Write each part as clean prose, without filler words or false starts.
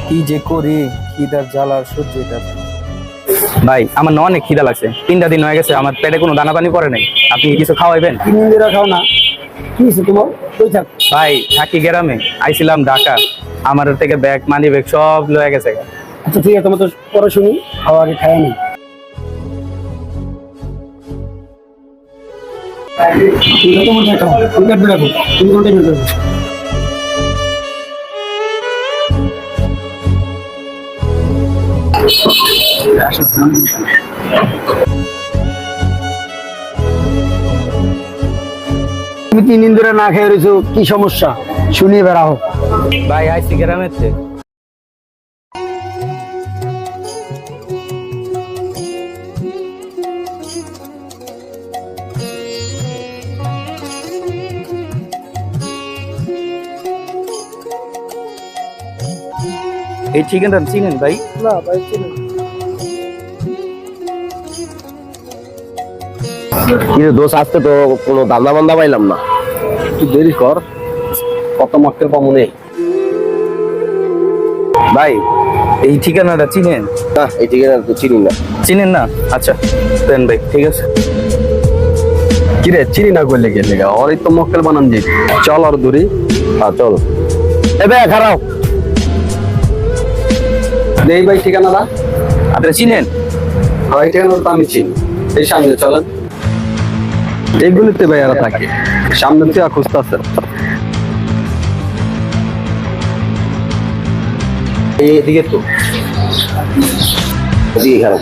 কি যে করি, খিদার জ্বালার সহ্য হইতাছে না। ভাই আমার না অনেক খিদা লাগছে, 3টা দিন হয়ে গেছে আমার পেটে কোনো দানা পানি পড়ে নাই। আপনি কি কিছু খাওয়াইবেন? 3 দিন ধরে খাও না, কি হয়েছে তোমার? কই থাক? ভাই থাকি গ্রামে, আইছিলাম ঢাকা, আমার থেকে ব্যাগ মানি ব্যাগ সব লয়ে গেছে। আচ্ছা ঠিক আছে, তোমার তো পরে শুনি, খাওয়া আগে খায় নি। তুমি তো মনে হয় খাও, তুমি কাটবে রাখো, তুমি কোনটা বের করবে? তুমি 3 দিন ধরে না খেয়ে রয়েছো, কি সমস্যা শুনিয়ে বেড়াও। ভাই আইছি গ্রামের থেকে। এই চিকেনটা চিনেন ভাই? না ভাই চিনি। কিরে দোষ, আসতে তো কোনো দান্দা বান্দা পাইলাম না, একটু দেরি কর, কত মক্কেল পাবো নেই। ভাই এই ঠিকানাটা চিনেন? না এই ঠিকানা তো চিনি না। চিনেন না? আচ্ছা দেন ভাই, ঠিক আছে। কিরে চিনি না করলে গেলে ওর তো মক্কেল বানান দি, চল আর দূরি। হ্যাঁ চল। এবে খারাপ নেই ভাই ঠিকানাটা। আপনি চিনেন? হ্যাঁ এই ঠিকানাটা তো আমি চিনি, এই সামনে চলেন। এগুলিতে ভাই এরা থাকে, সামনে থেকে খুঁজতে আছে। এদিকে তো এদিকে খারাপ।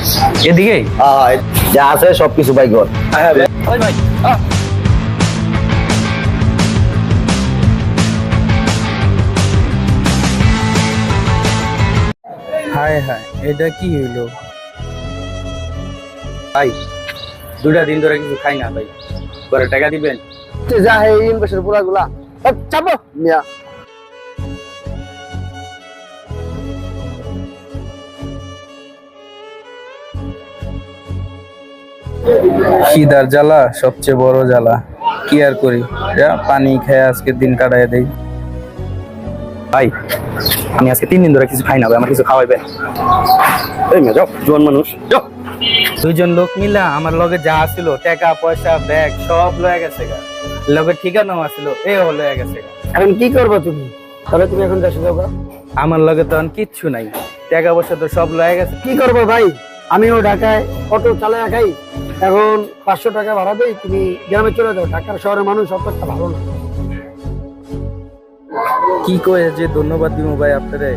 এদিকেই? হ্যাঁ যা আছে সবকিছু ভাই ঘর। ওই ভাই হায় হায়, এটা কি হইলো? ভাই 2টা দিন ধরে কিছু খাই না ভাই, পরে টাকা দিবেন? যা এই ইনভেস্টের পুরা গুলা চাপো মিয়া। খিদার জ্বালা সবচেয়ে বড় জ্বালা, কি আর করি, যা পানি খেয়ে আজকে দিন কাটাই দেই। ভাই আমি আজকে 3 দিন ধরে কিছু খাই না ভাই, আমার কিছু খাওয়াইবেন? এই মেয়ে যাও, জোয়ান মানুষ যাও। 2জন লোক মিলা আমার লগে যা ছিল, টাকা পয়সা ব্যাগ সব লয়ে গেছে গা, লগে ঠিকানাও আছিল এও লয়ে গেছে গা। এখন কি করবা তুমি? তাহলে তুমি এখন দেশে যাও গা। আমার লগে তো এখন কিচ্ছু নাই, টাকা পয়সা তো সব লয়ে গেছে। কি করবো ভাই, আমিও ঢাকায় অটো চালায় খাই, এখন 500 টাকা ভাড়া দেই, তুমি গ্রামে চলে যাও। ঢাকার শহরের মানুষ অত একটা ভালো না। কি কয়ে যে ধন্যবাদ দিব ভাই আপনারে।